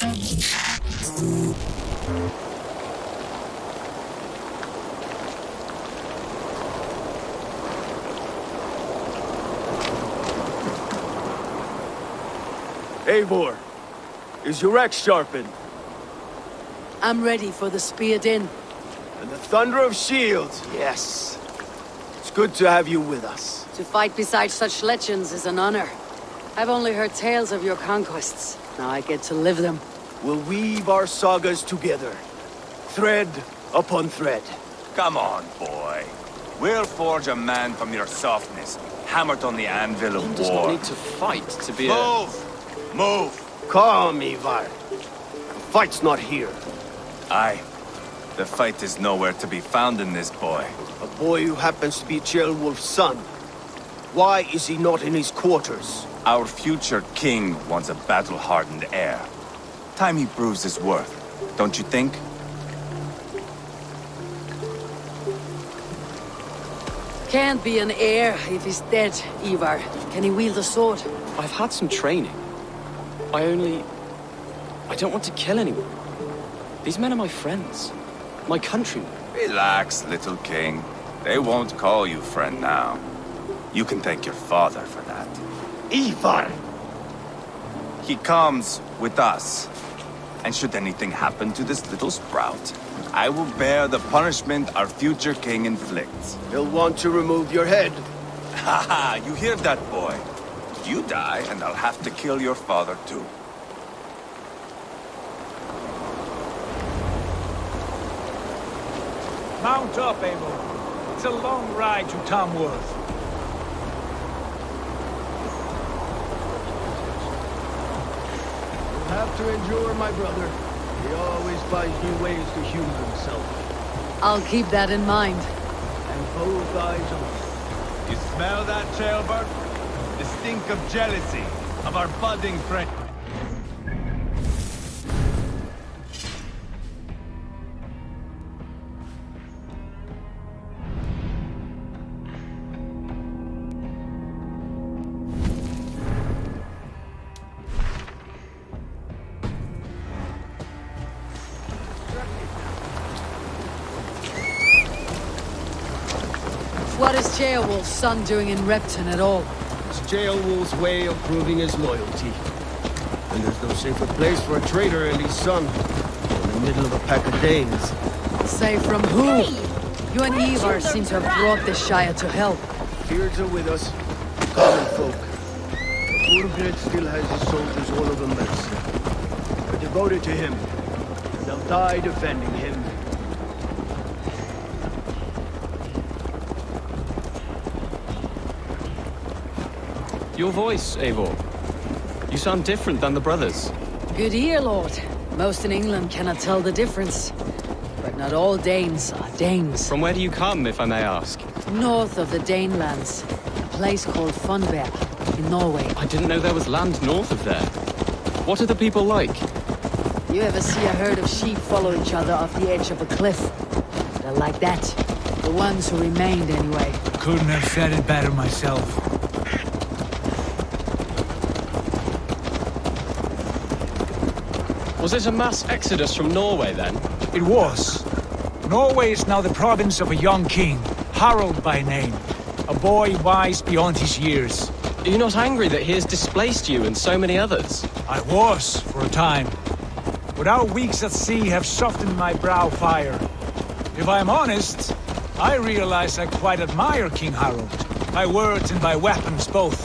Eivor, is your axe sharpened? I'm ready for the spear din. And the thunder of shields, yes. It's good to have you with us. To fight beside such legends is an honor. I've only heard tales of your conquests. Now I get to live them. We'll weave our sagas together, thread upon thread. Come on, boy. We'll forge a man from your softness, hammered on the anvil of One war. does not need to fight to be a... Move! Move! Calm, Ivar. The fight's not here. Aye. The fight is nowhere to be found in this boy. A boy who happens to be Ceolwulf's son. Why is he not in his quarters? Our future king wants a battle-hardened heir. Time he proves his worth, don't you think? Can't be an heir if he's dead, Ivar. Can he wield a sword? I've had some training. I don't want to kill anyone. These men are my friends. My countrymen. Relax, little king. They won't call you friend now. You can thank your father for that. Ivar! He comes with us. And should anything happen to this little sprout, I will bear the punishment our future king inflicts. He'll want to remove your head. Haha, you hear that, boy? You die, and I'll have to kill your father, too. Mount up, Eivor. It's a long ride to Tamworth. You'll have to endure, my brother. He always finds new ways to humor himself. I'll keep that in mind. And both eyes open. You smell that, Ceolbert? The stink of jealousy of our budding friend. What is Ceolwulf's son doing in Repton at all? It's Ceolwulf's way of proving his loyalty. And there's no safer place for a traitor and his son than the middle of a pack of Danes. Say from who? You and Ivar seem to have brought this Shire to hell. Beards are with us, common folk. Burgred still has his soldiers all over Ner0sa. They're devoted to him, and they'll die defending him. Your voice, Eivor. You sound different than the brothers. Good ear, Lord. Most in England cannot tell the difference. But not all Danes are Danes. From where do you come, if I may ask? North of the Danelands, a place called Funberg, in Norway. I didn't know there was land north of there. What are the people like? You ever see a herd of sheep follow each other off the edge of a cliff? They're like that. The ones who remained, anyway. Couldn't have said it better myself. Was it a mass exodus from Norway, then? It was. Norway is now the province of a young king, Harald by name. A boy wise beyond his years. Are you not angry that he has displaced you and so many others? I was, for a time. But our weeks at sea have softened my brow fire. If I am honest, I realize I quite admire King Harald. By words and by weapons both.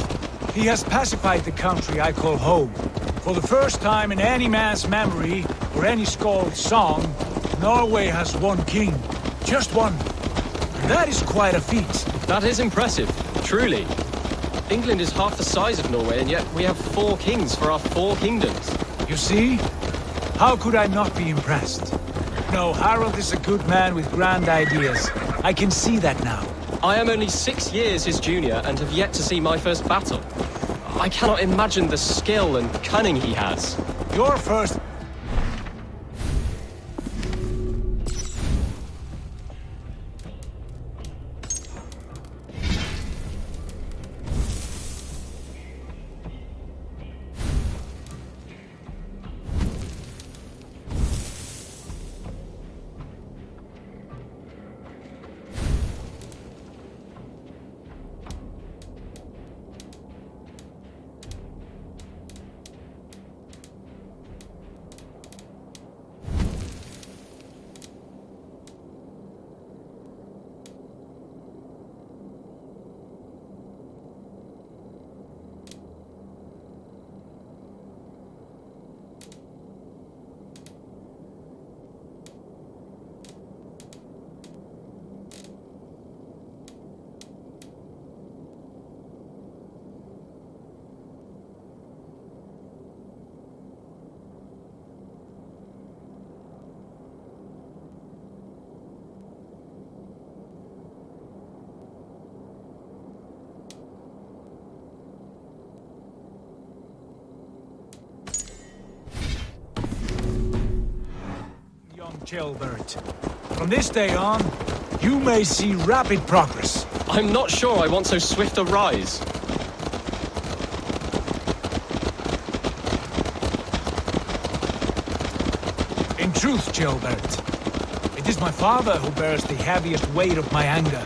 He has pacified the country I call home. For the first time in any man's memory, or any skald's song, Norway has one king. Just one. And that is quite a feat. That is impressive, truly. England is half the size of Norway, and yet we have 4 kings for our 4 kingdoms. You see? How could I not be impressed? No, Harald is a good man with grand ideas. I can see that now. I am only 6 years his junior and have yet to see my first battle. I cannot imagine the skill and cunning he has. Your first... Jailbird. From this day on, you may see rapid progress. I'm not sure I want so swift a rise. In truth, Jailbird, it is my father who bears the heaviest weight of my anger,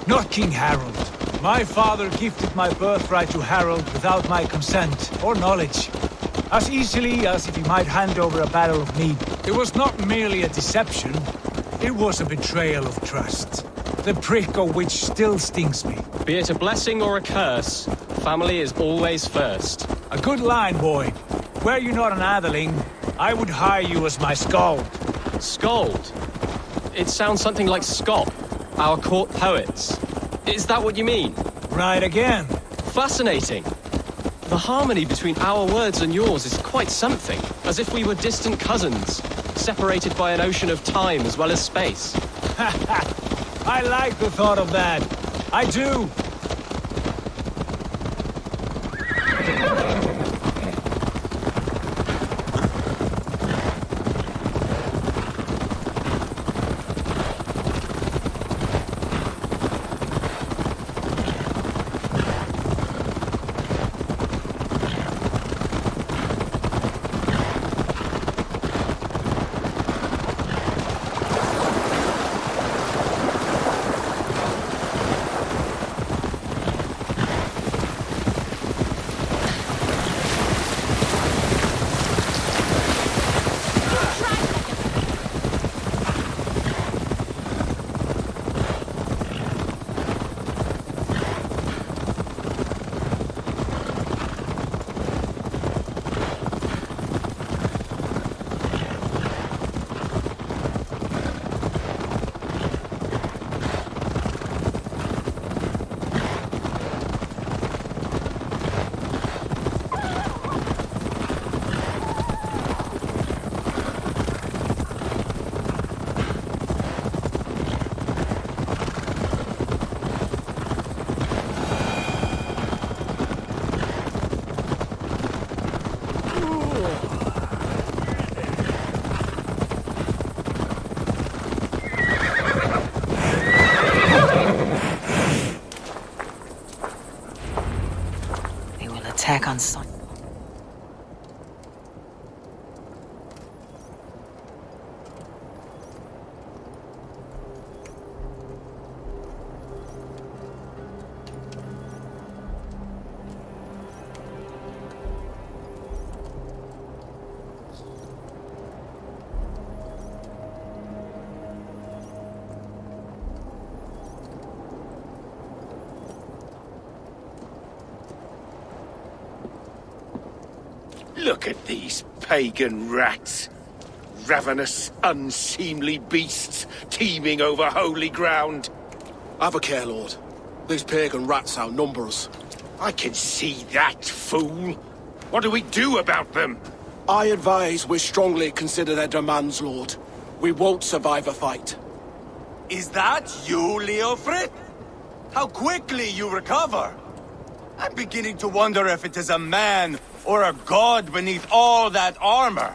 not King Harold. My father gifted my birthright to Harold without my consent or knowledge, as easily as if he might hand over a barrel of mead. It was not merely a deception, it was a betrayal of trust, the prick of which still stings me. Be it a blessing or a curse, family is always first. A good line, boy. Were you not an atheling, I would hire you as my skald. Scold? It sounds something like Scott, our court poets. Is that what you mean? Right again. Fascinating. The harmony between our words and yours is quite something. As if we were distant cousins, separated by an ocean of time as well as space. I like the thought of that. I do. Attack on Sun. Look at these pagan rats. Ravenous, unseemly beasts teeming over holy ground. Have a care, Lord. These pagan rats outnumber us. I can see that, fool. What do we do about them? I advise we strongly consider their demands, Lord. We won't survive a fight. Is that you, Leofrid? How quickly you recover! I'm beginning to wonder if it is a man or a god beneath all that armor.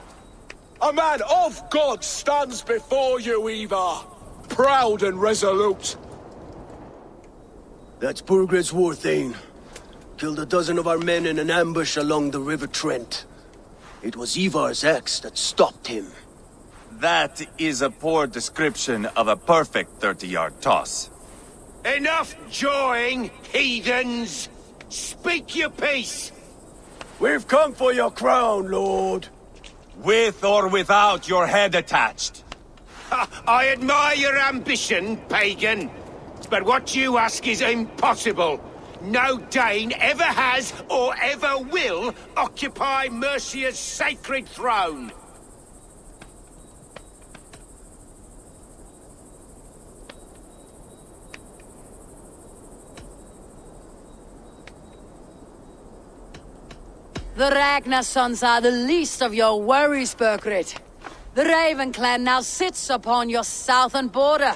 A man of God stands before you, Ivar. Proud and resolute. That's Burgred's war thane. Killed a dozen of our men in an ambush along the River Trent. It was Ivar's axe that stopped him. That is a poor description of a perfect 30-yard toss. Enough jawing, heathens! Speak your piece! We've come for your crown, Lord. With or without your head attached. I admire your ambition, pagan. But what you ask is impossible. No Dane ever has or ever will occupy Mercia's sacred throne. The Ragnar sons are the least of your worries, Burgred. The Raven clan now sits upon your southern border.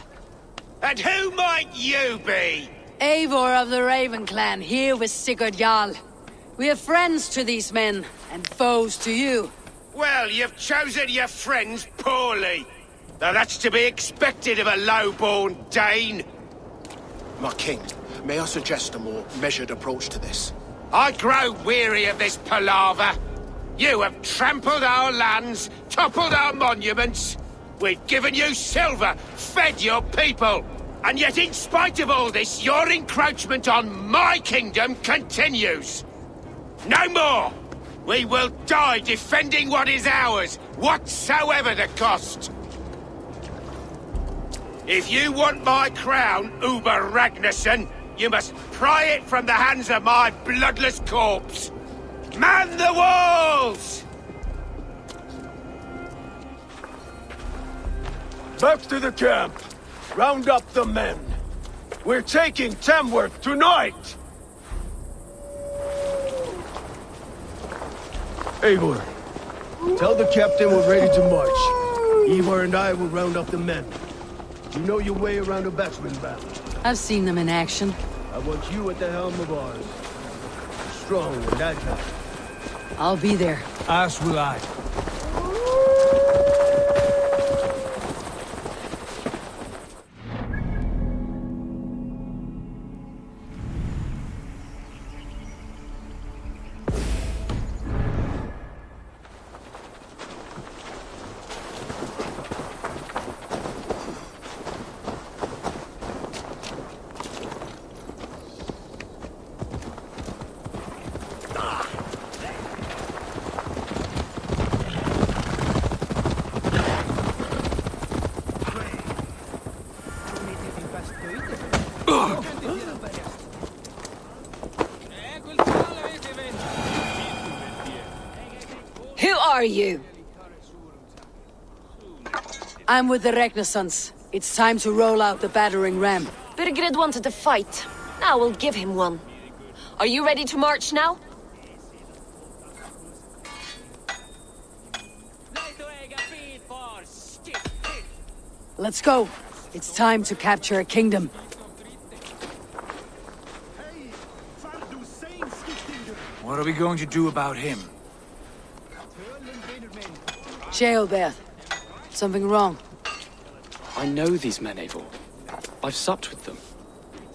And who might you be? Eivor of the Raven clan, here with Sigurd Jarl. We are friends to these men, and foes to you. Well, you've chosen your friends poorly. Now that's to be expected of a low-born Dane. My king, may I suggest a more measured approach to this? I grow weary of this palaver. You have trampled our lands, toppled our monuments. We've given you silver, fed your people. And yet in spite of all this, your encroachment on my kingdom continues. No more! We will die defending what is ours, whatsoever the cost. If you want my crown, Uber Ragnarsson, you must pry it from the hands of my bloodless corpse. Man the walls! Back to the camp. Round up the men. We're taking Tamworth tonight! Eivor, tell the captain we're ready to march. Eivor and I will round up the men. You know your way around a batsman battle. I've seen them in action. I want you at the helm of ours. Strong and agile. I'll be there. As will I. Who are you? I'm with the Ragnarsons. It's time to roll out the battering ram. Birgrid wanted to fight. Now we'll give him one. Are you ready to march now? Let's go. It's time to capture a kingdom. What are we going to do about him? Jailbert. Something wrong. I know these men, Eivor. I've supped with them.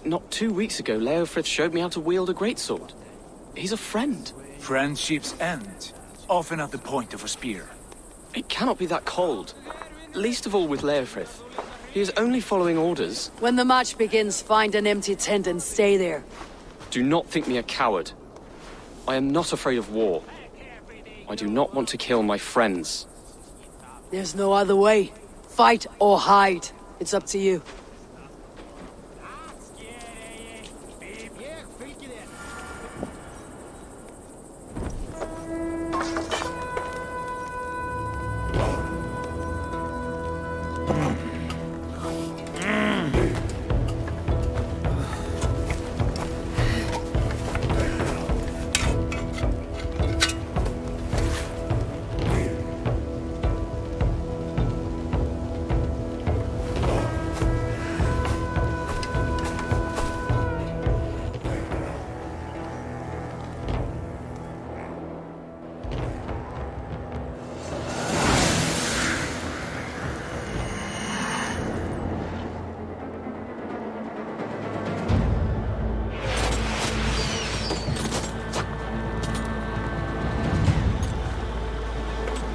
Not 2 weeks ago, Leofrith showed me how to wield a greatsword. He's a friend. Friendships end, often at the point of a spear. It cannot be that cold. Least of all with Leofrith. He is only following orders. When the march begins, find an empty tent and stay there. Do not think me a coward. I am not afraid of war. I do not want to kill my friends. There's no other way. Fight or hide. It's up to you.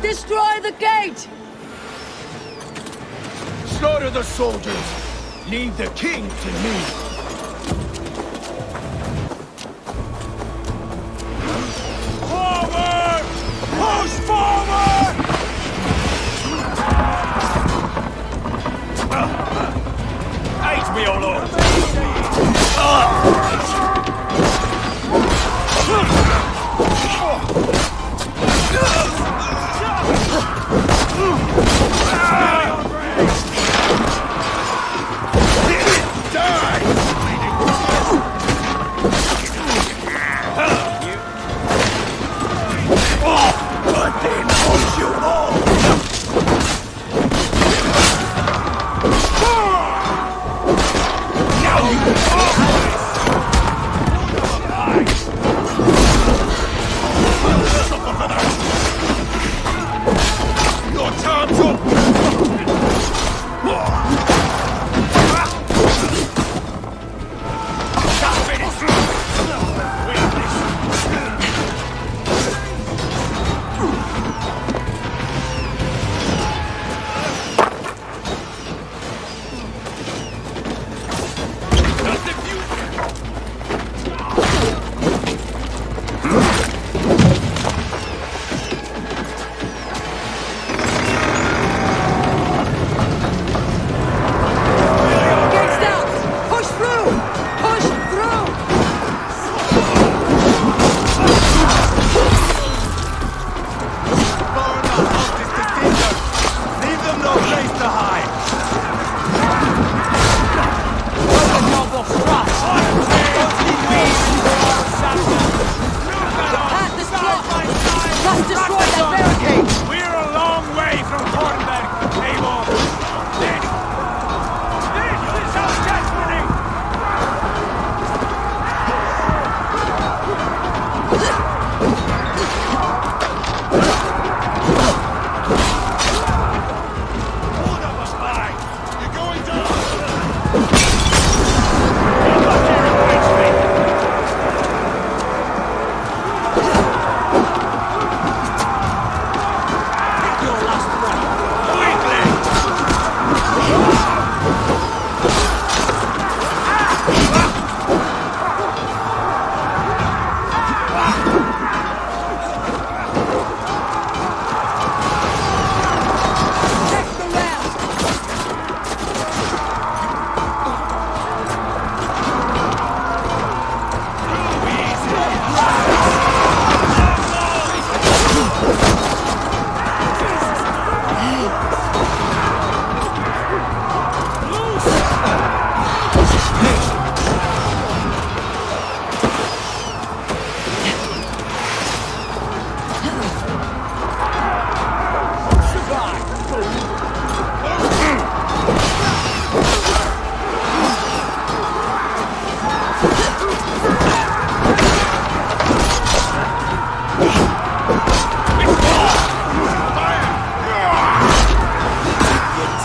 Destroy the gate! Slaughter the soldiers! Leave the king to me! Forward! Push forward! Aid me, O Lord! Die!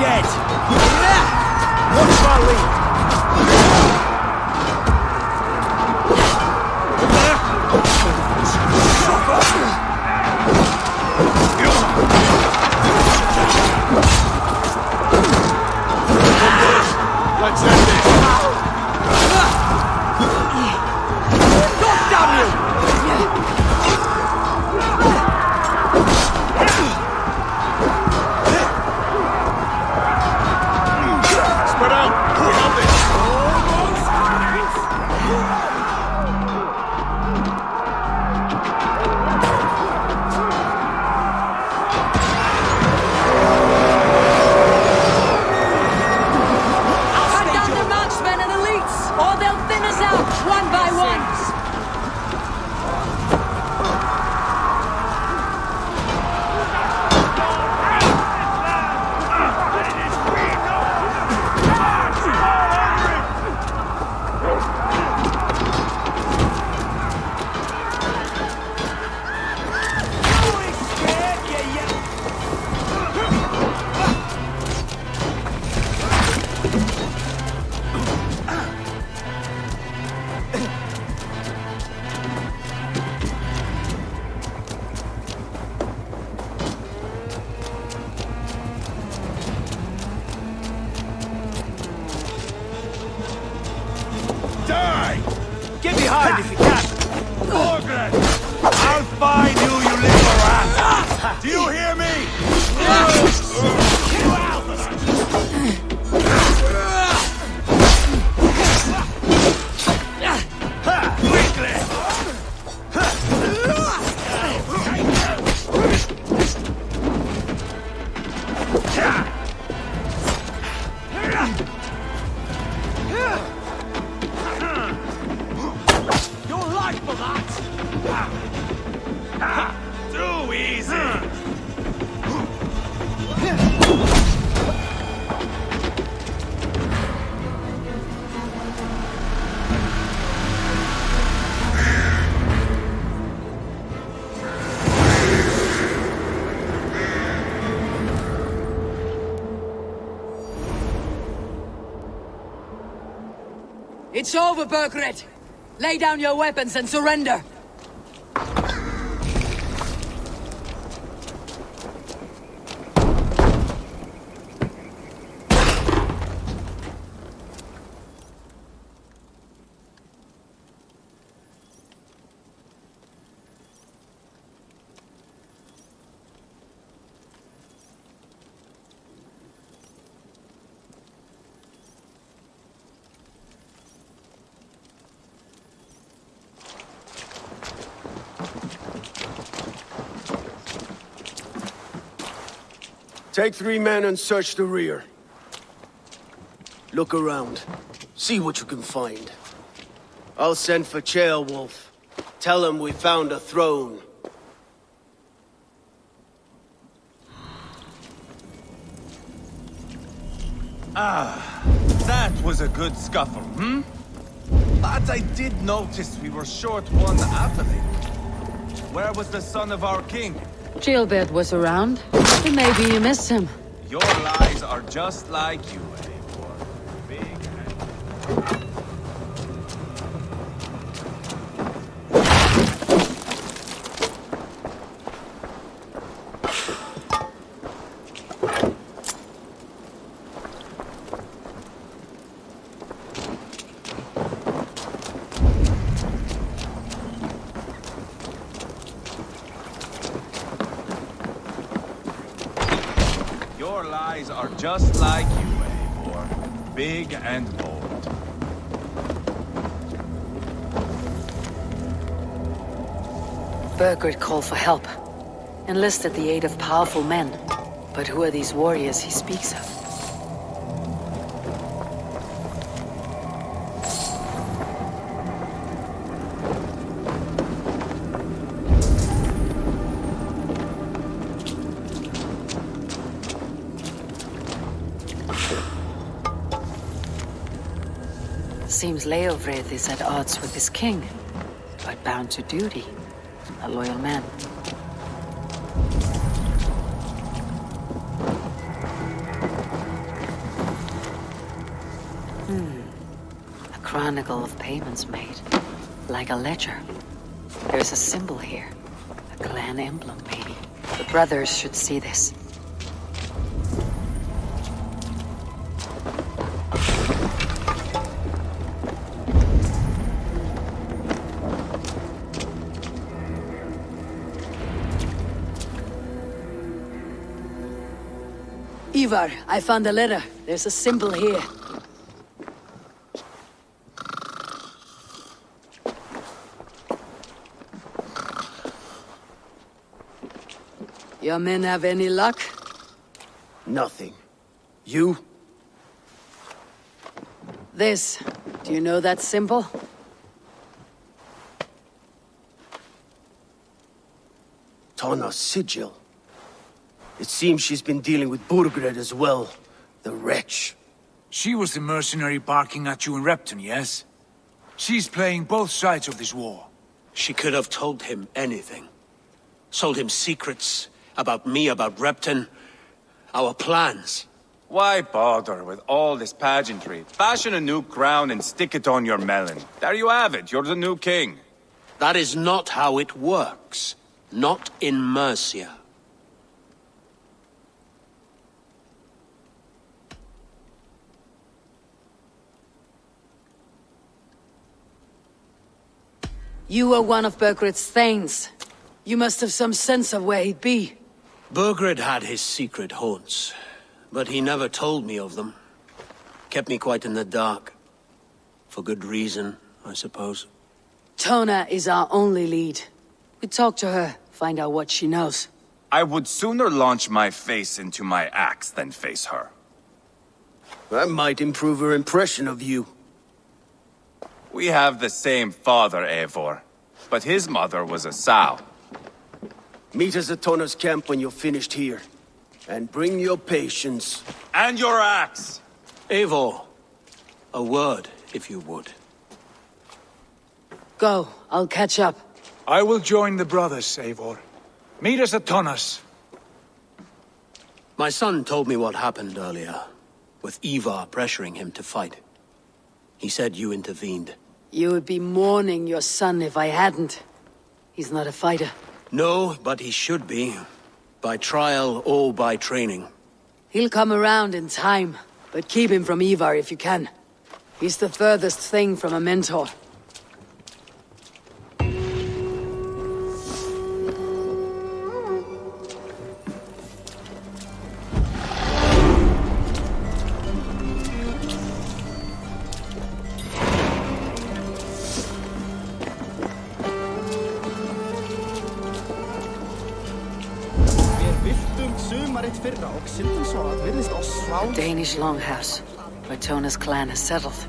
Dead. Watch my lead. Let's end this. God damn you! Spread out. We have this. Hunt down the marksmen and elites, or they'll thin us out one by one. Die! Get behind if you can. Margaret! I'll find you, you little rat! Do you hear me? Your life for that! Too easy! It's over, Burgred. Lay down your weapons and surrender. Take 3 men and search the rear. Look around. See what you can find. I'll send for Wolf. Tell him we found a throne. That was a good scuffle, hmm? But I did notice we were short one athlete. Where was the son of our king? Gilbert was around, but maybe you missed him. Your lies are just like you, Eivor. Big and... Your lies are just like you, Eivor. Big and bold. Burgred called for help. Enlisted the aid of powerful men. But who are these warriors he speaks of? Seems Leofred is at odds with his king, but bound to duty. A loyal man. A chronicle of payments made. Like a ledger. There's a symbol here. A clan emblem, maybe. The brothers should see this. Ivar, I found a letter. There's a symbol here. Your men have any luck? Nothing. You? This. Do you know that symbol? Tana's sigil. It seems she's been dealing with Burgred as well. The wretch. She was the mercenary barking at you in Repton, yes? She's playing both sides of this war. She could have told him anything. Sold him secrets about me, about Repton, our plans. Why bother with all this pageantry? Fashion a new crown and stick it on your melon. There you have it, you're the new king. That is not how it works. Not in Ner0sa. You were one of Burgred's thanes. You must have some sense of where he'd be. Burgred had his secret haunts, but he never told me of them. Kept me quite in the dark. For good reason, I suppose. Tona is our only lead. We talk to her, find out what she knows. I would sooner launch my face into my axe than face her. That might improve her impression of you. We have the same father, Eivor, but his mother was a sow. Meet us at Tana's camp when you're finished here. And bring your patience. And your axe! Eivor, a word, if you would. Go, I'll catch up. I will join the brothers, Eivor. Meet us at Tana's. My son told me what happened earlier, with Ivar pressuring him to fight. He said you intervened. You would be mourning your son if I hadn't. He's not a fighter. No, but he should be. By trial or by training. He'll come around in time, but keep him from Ivar if you can. He's the furthest thing from a mentor. The Danish longhouse, where Tona's clan has settled.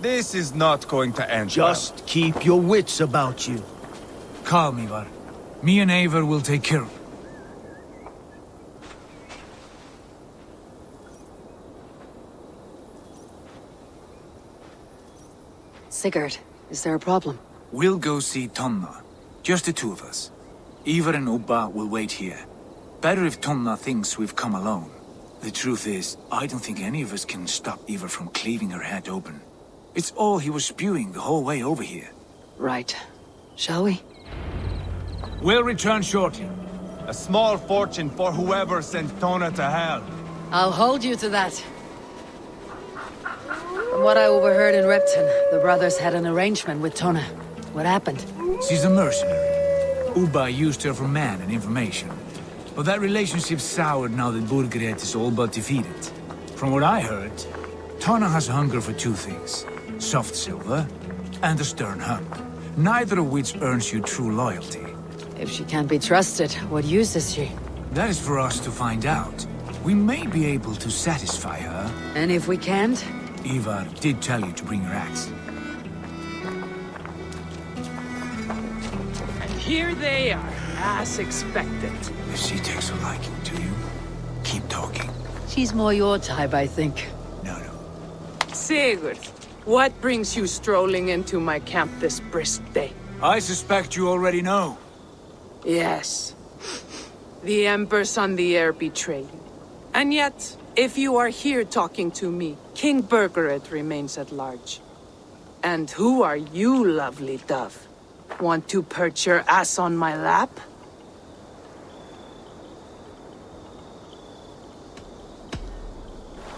This is not going to end Just keep your wits about you. Calm, Ivar. Me and Eivor will take care of it. Sigurd, is there a problem? We'll go see Tomna. Just the two of us. Ivar and Ubba will wait here. Better if Tomna thinks we've come alone. The truth is, I don't think any of us can stop Ivar from cleaving her head open. It's all he was spewing the whole way over here. Right. Shall we? We'll return shortly. A small fortune for whoever sent Tona to hell. I'll hold you to that. From what I overheard in Repton, the brothers had an arrangement with Tona. What happened? She's a mercenary. Ubba used her for man and information. But that relationship soured now that Burgred is all but defeated. From what I heard, Tona has hunger for two things. Soft silver and a stern hug. Neither of which earns you true loyalty. If she can't be trusted, what use is she? That is for us to find out. We may be able to satisfy her. And if we can't? Ivar did tell you to bring your axe. And here they are, as expected. If she takes a liking to you, keep talking. She's more your type, I think. No. Sigurd, what brings you strolling into my camp this brisk day? I suspect you already know. Yes. The Embers on the air betrayed you. And yet, if you are here talking to me, King Burgred remains at large. And who are you, lovely dove? Want to perch your ass on my lap?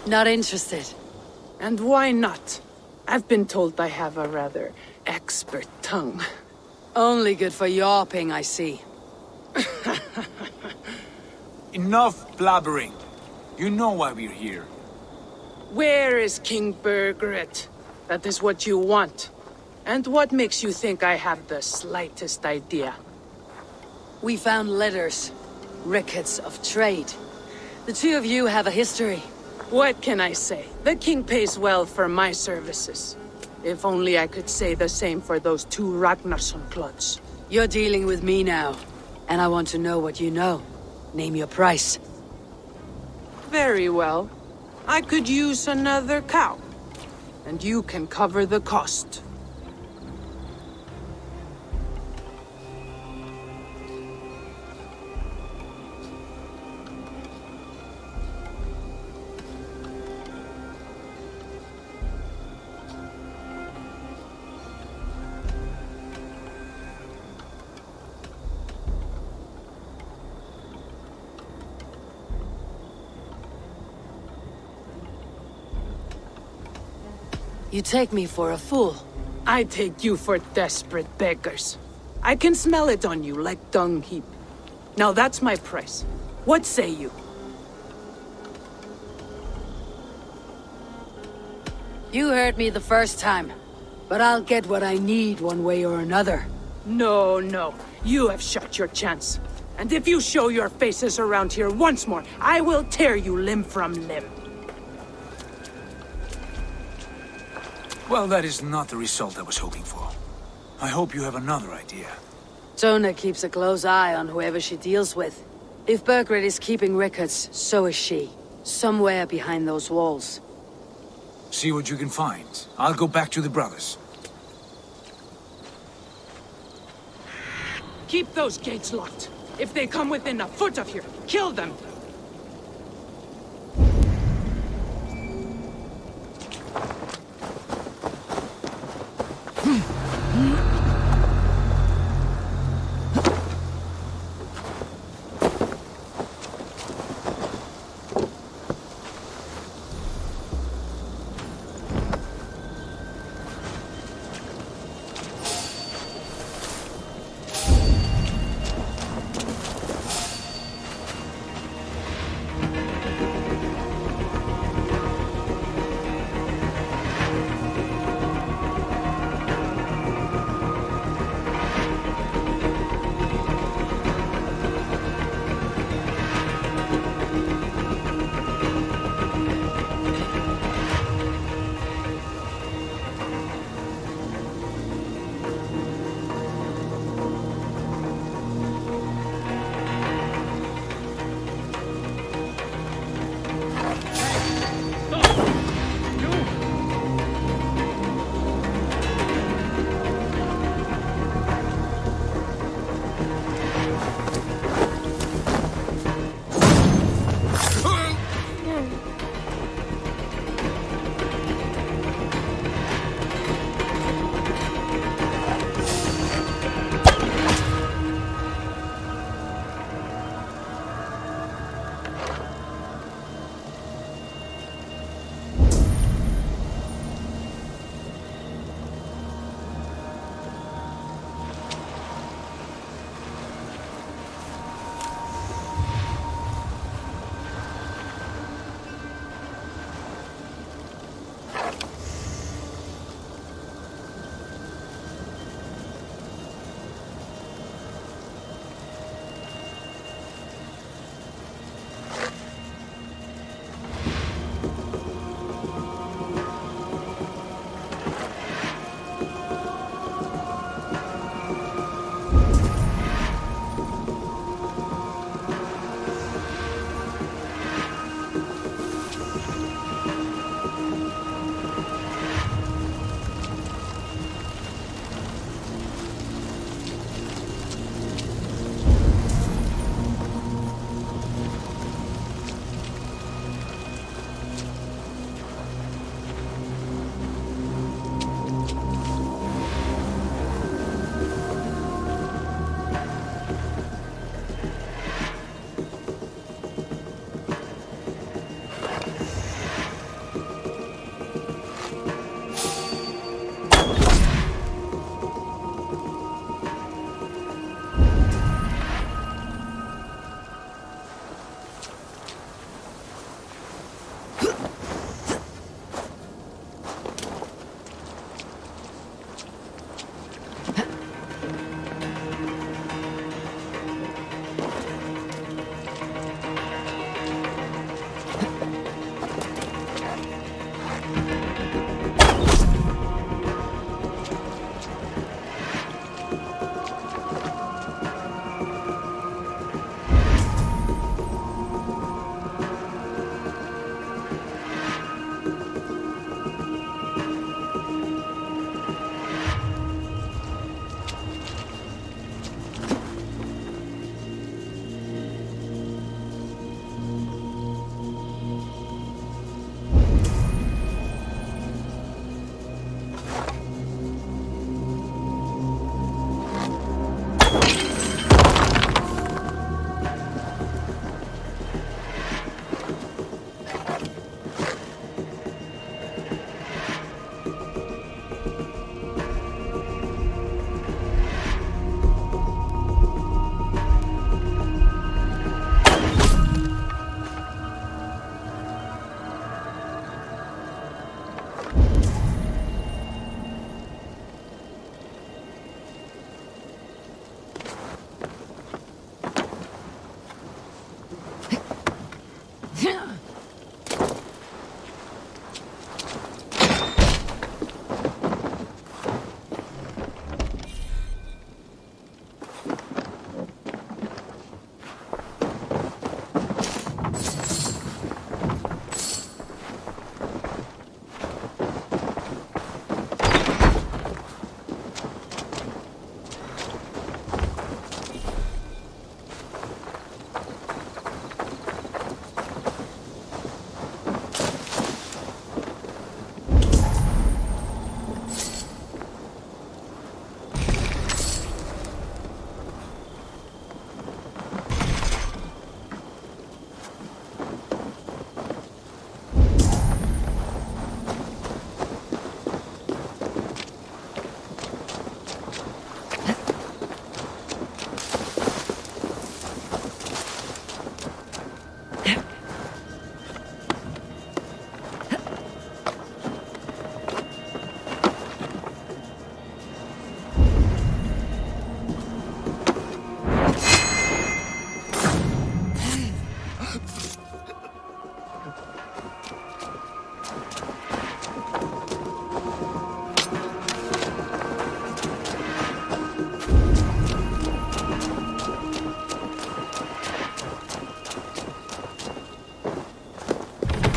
Not interested. And why not? I've been told I have a rather expert tongue. Only good for yawping, I see. Enough blabbering. You know why we're here. Where is King Burgred? That is what you want. And what makes you think I have the slightest idea? We found letters. Records of trade. The two of you have a history. What can I say? The king pays well for my services. If only I could say the same for those two Ragnarsson clods. You're dealing with me now. And I want to know what you know. Name your price. Very well. I could use another cow. And you can cover the cost. You take me for a fool. I take you for desperate beggars. I can smell it on you like dung heap. Now that's my price. What say you? You heard me the first time. But I'll get what I need one way or another. No. You have shot your chance. And if you show your faces around here once more, I will tear you limb from limb. Well, that is not the result I was hoping for. I hope you have another idea. Tona keeps a close eye on whoever she deals with. If Burgred is keeping records, so is she. Somewhere behind those walls. See what you can find. I'll go back to the brothers. Keep those gates locked. If they come within a foot of here, kill them!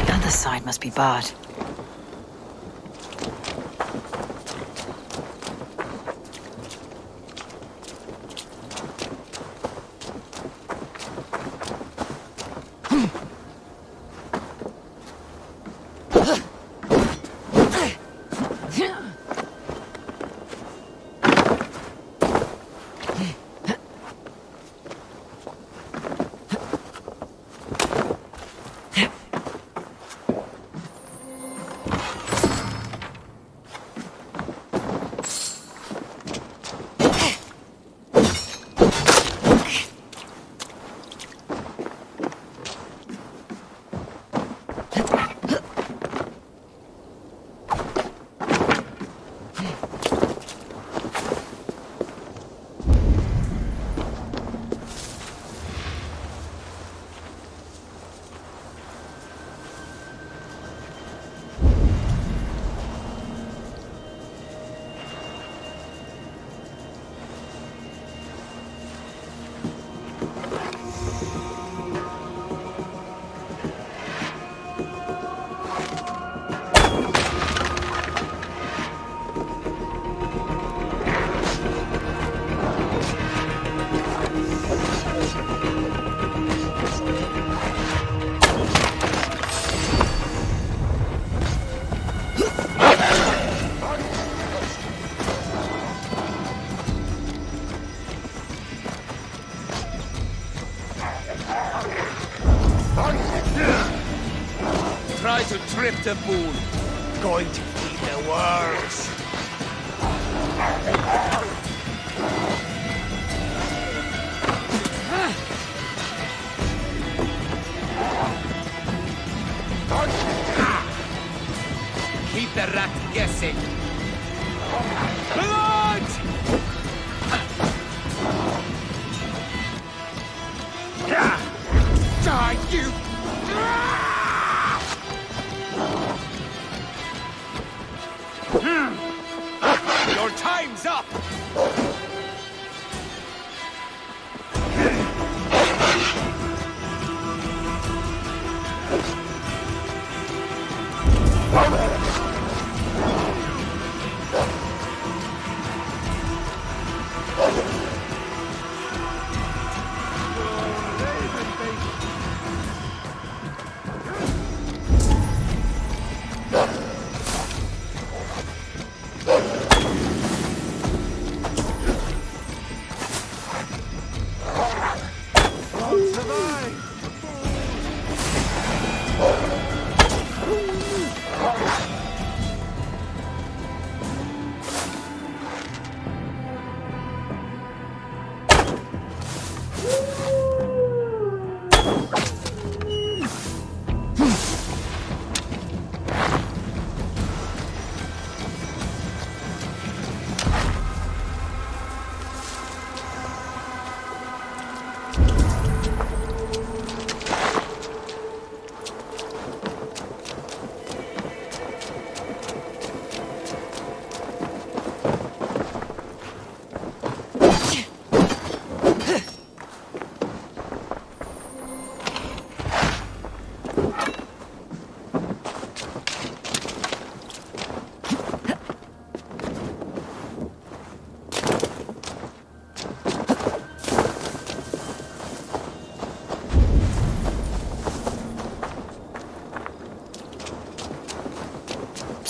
The other side must be barred. Try to trip the moon. Going to eat the world. Keep the rat guessing. Blood! Die, you! Your time's up!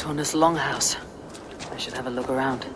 Tona's longhouse. I should have a look around.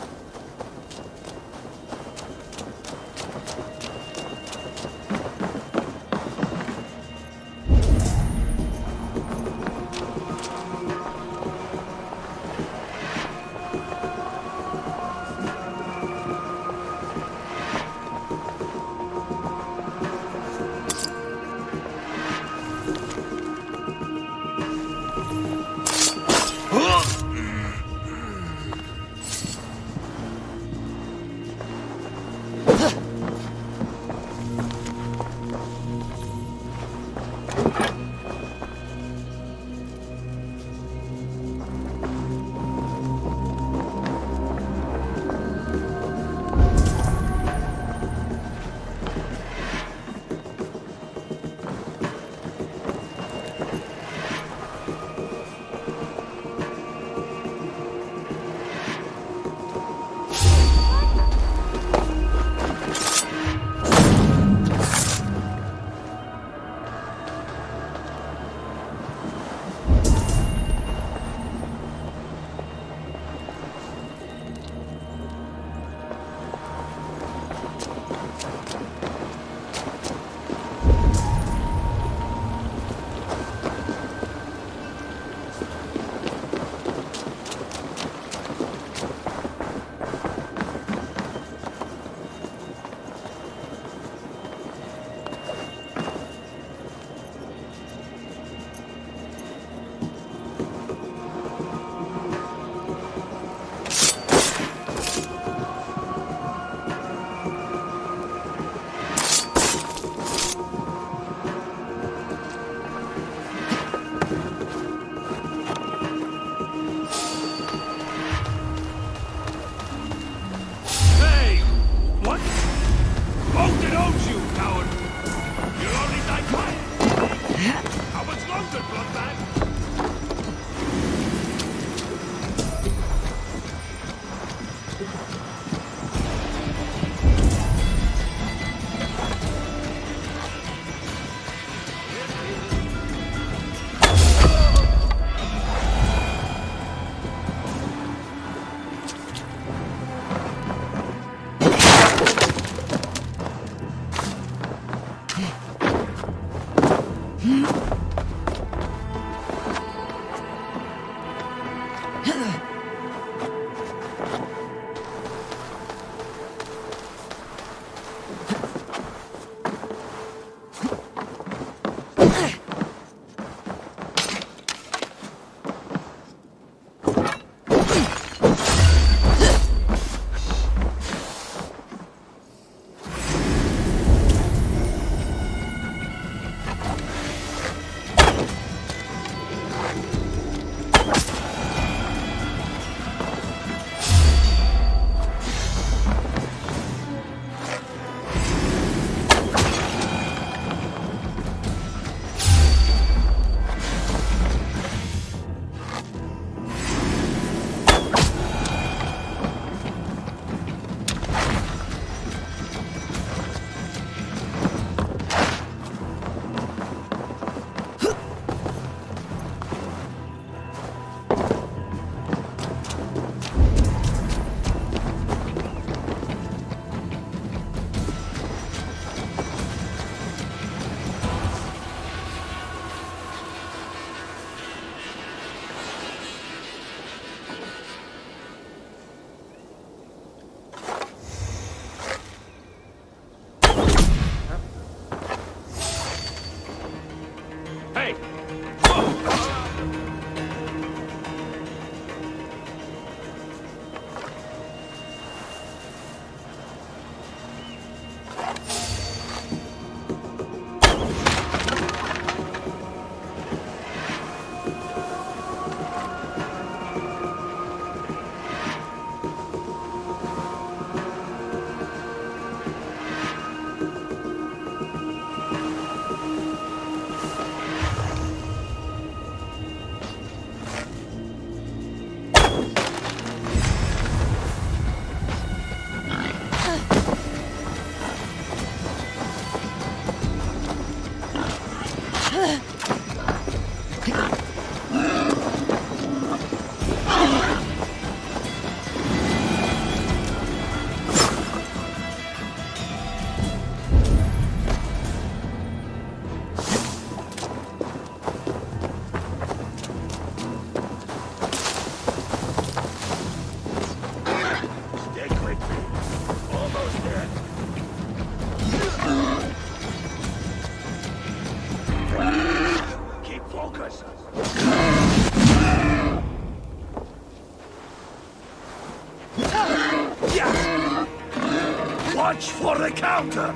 Watch for the counter!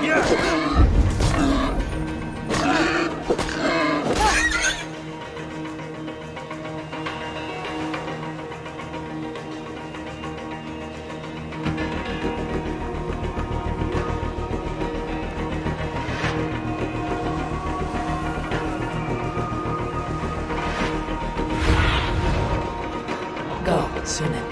Yeah! Go, Sunan.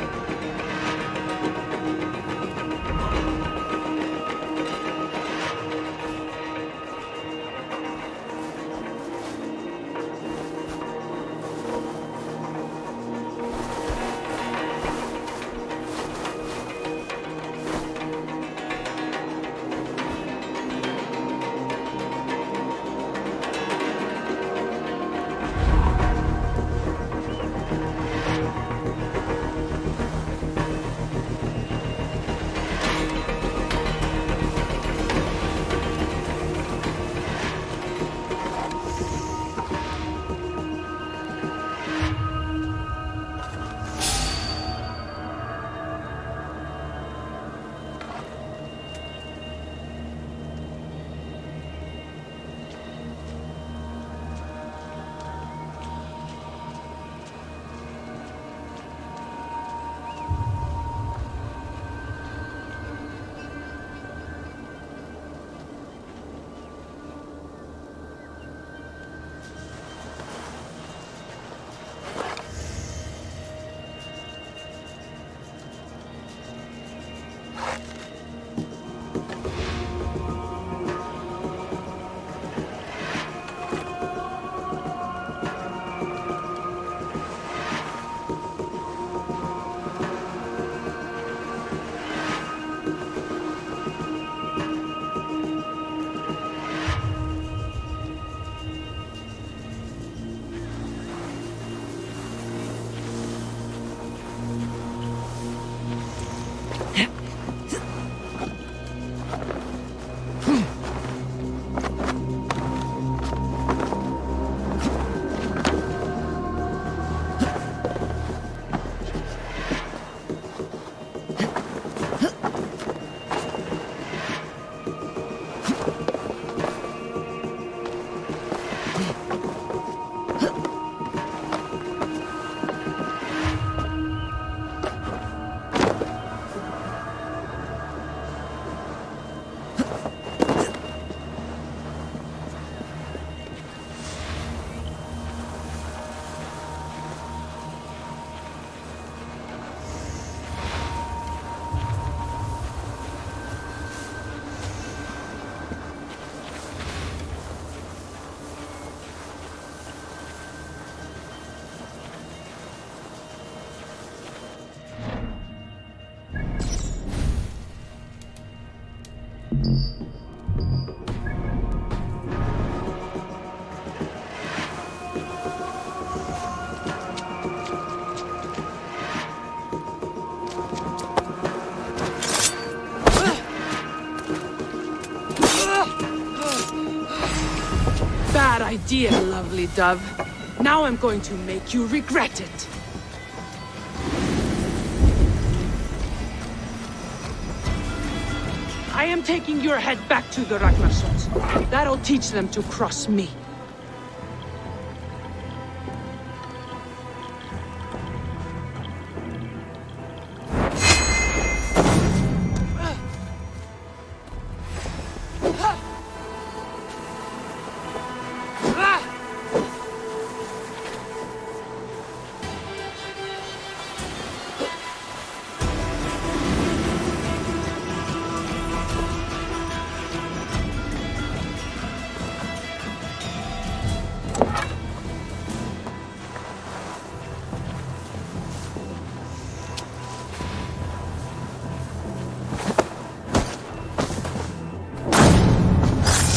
Bad idea, lovely dove. Now I'm going to make you regret it. I am taking your head back to the Ner0sa. That'll teach them to cross me.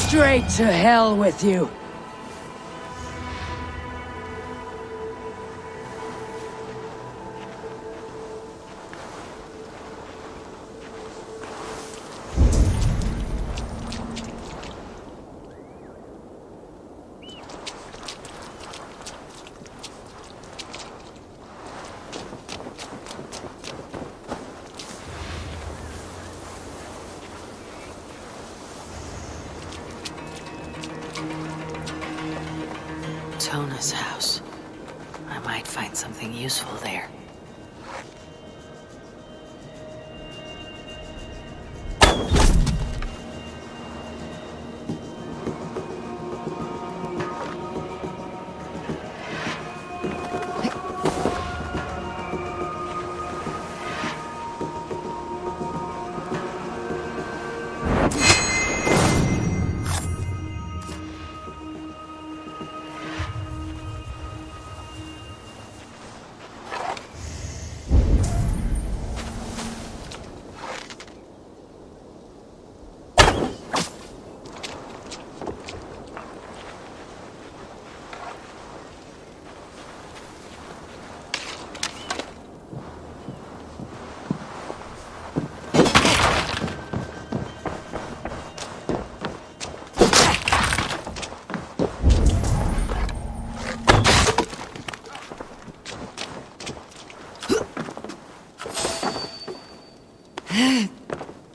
Straight to hell with you. Tona's house. I might find something useful there.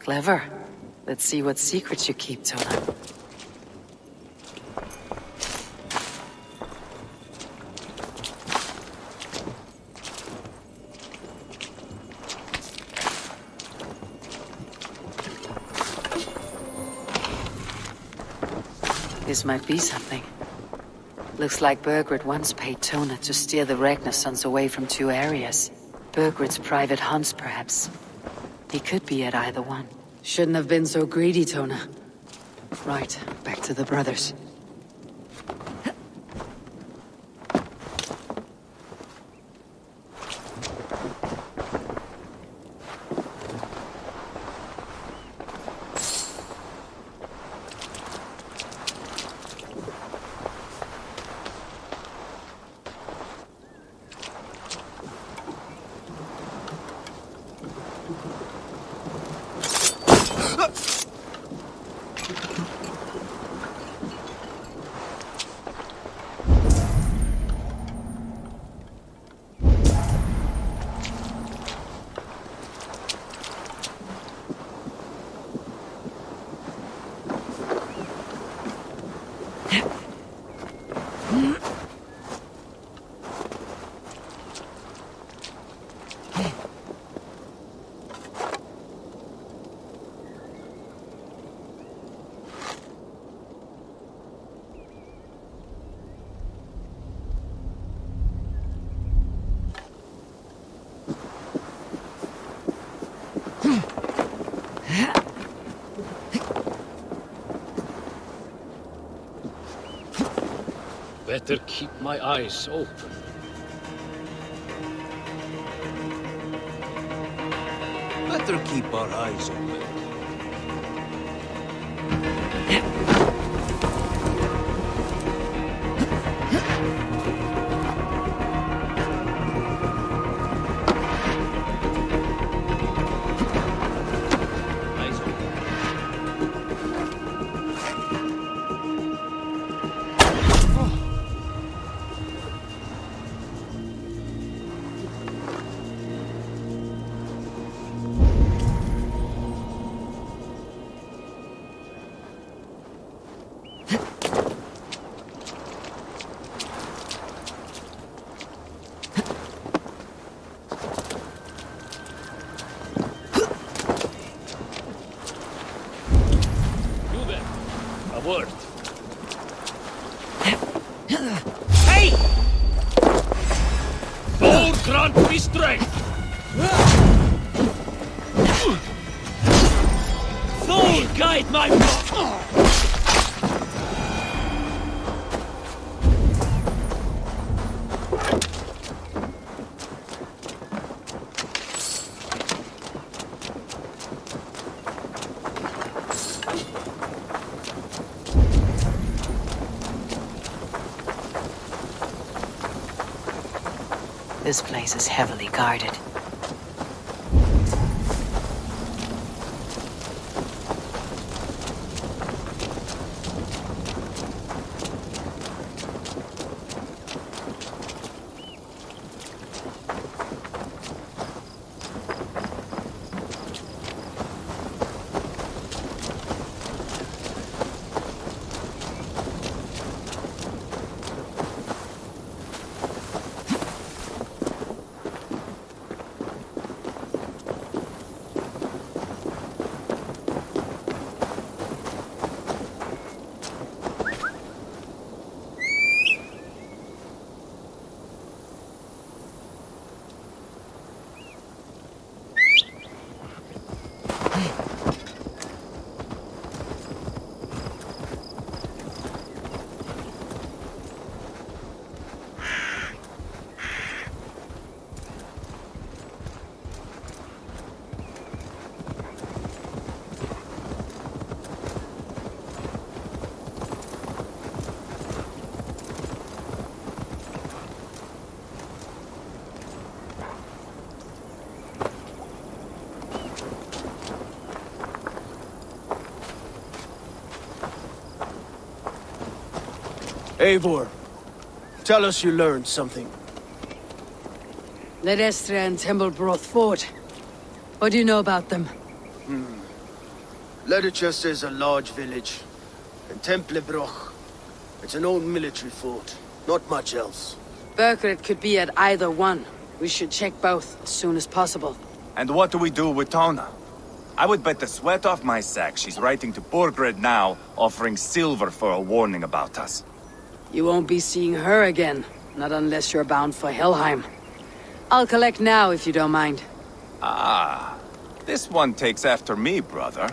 Clever. Let's see what secrets you keep, Tona. This might be something. Looks like Birgit once paid Tona to steer the Ragnarsons away from 2 areas. Birgit's private hunts, perhaps. He could be at either one. Shouldn't have been so greedy, Tona. Right, back to the brothers. Better keep my eyes open. Better keep our eyes open. Word. Hey! Lord grant me strength! Thor guide my This place is heavily guarded. Eivor, tell us you learned something. Ner0sa and Templebroth fought. What do you know about them? Ner0sa is a large village, and Templebroch, it's an old military fort. Not much else. Burkred could be at either one. We should check both as soon as possible. And what do we do with Tona? I would bet the sweat off my sack she's writing to Borgred now, offering silver for a warning about us. You won't be seeing her again, not unless you're bound for Helheim. I'll collect now if you don't mind. Ah, this one takes after me, brother.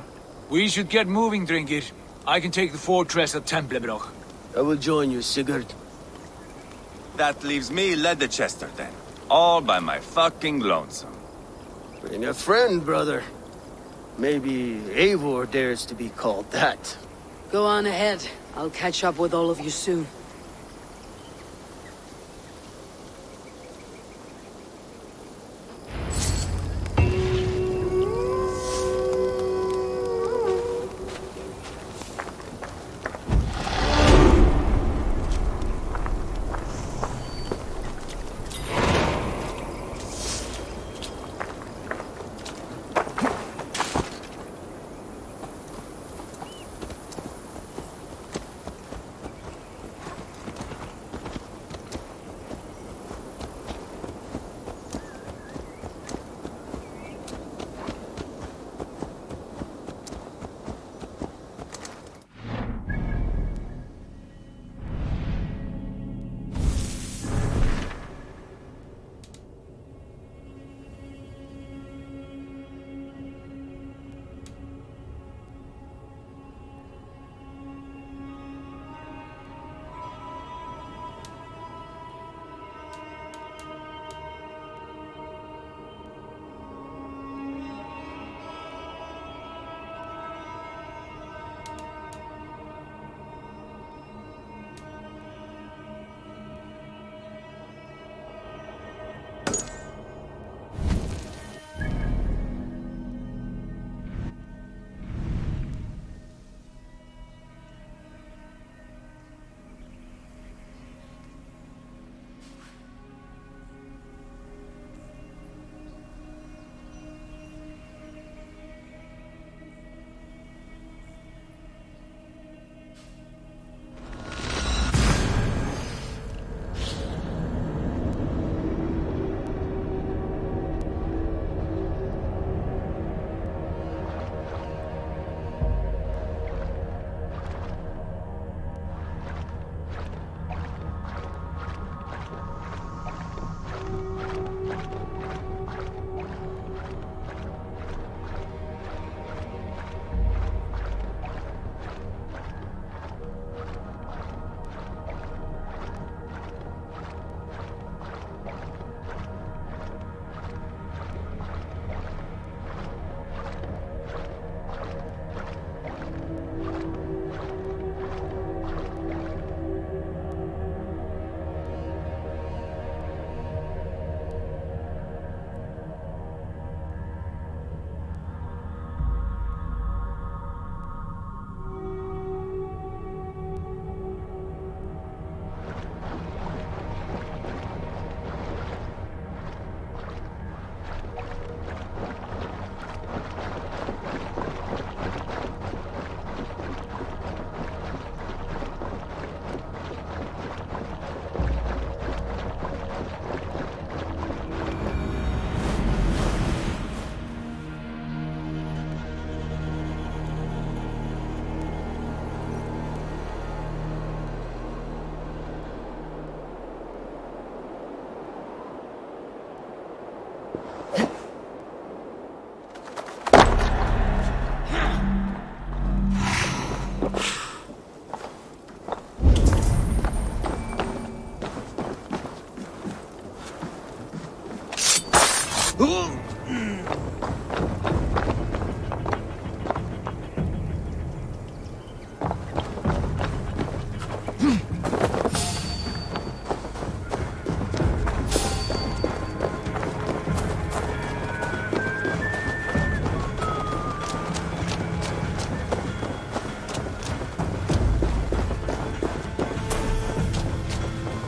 We should get moving, Drinkit. I can take the fortress at Templebroch. I will join you, Sigurd. That leaves me Leicester then. All by my fucking lonesome. Bring a friend, brother. Maybe Eivor dares to be called that. Go on ahead. I'll catch up with all of you soon.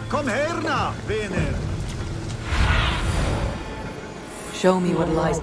Kom her now, vänner. Show me what lies.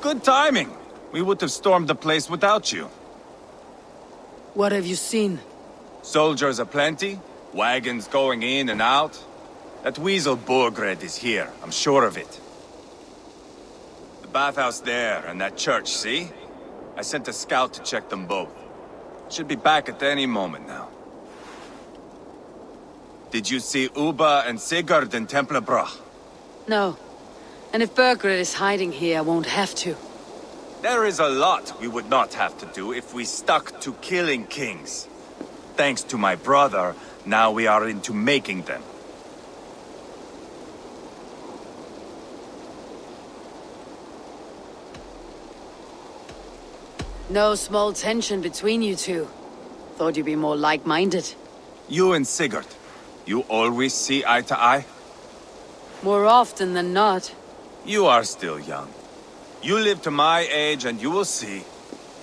Good timing. We would have stormed the place without you. What have you seen? Soldiers aplenty, wagons going in and out. That weasel Borgred is here, I'm sure of it. The bathhouse there and that church, see? I sent a scout to check them both. Should be back at any moment now. Did you see Uba and Sigurd in Templebrach? No. And if Bergred is hiding here, I won't have to. There is a lot we would not have to do if we stuck to killing kings. Thanks to my brother, now we are into making them. No small tension between you two. Thought you'd be more like-minded. You and Sigurd, you always see eye to eye? More often than not. You are still young. You live to my age and you will see.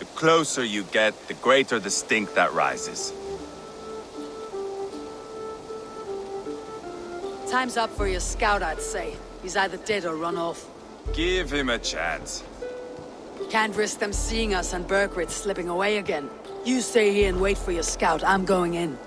The closer you get, the greater the stink that rises. Time's up for your scout, I'd say. He's either dead or run off. Give him a chance. Can't risk them seeing us and Bergred slipping away again. You stay here and wait for your scout. I'm going in.